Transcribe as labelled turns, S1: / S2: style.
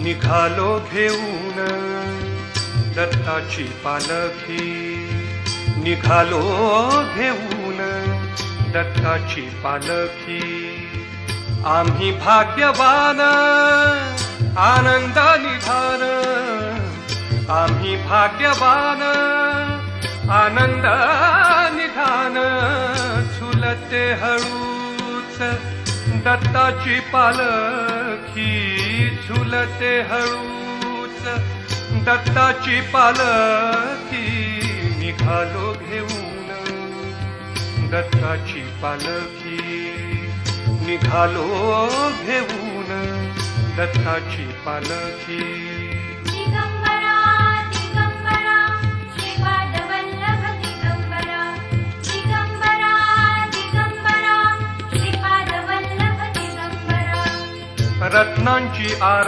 S1: निघालो घेऊन दत्ताची पालखी, निघालो घेऊन दत्ताची पालखी. आम्ही भाग्यवान आनंद निधान, आम्ही भाग्यवान आनंद निधान. झुलते हळूच दत्ताची पालखी, झुलते हळूच दत्ताची पालखी. निघालो घेऊन दत्ताची पालखी, निघालो घेऊन दत्ताची पालखी.
S2: दिगंबरा दिगंबरा श्रीपाद वल्लभ दिगंबरा, दिगंबरा दिगंबरा श्रीपाद वल्लभ दिगंबरा.
S1: रत्नांची आरा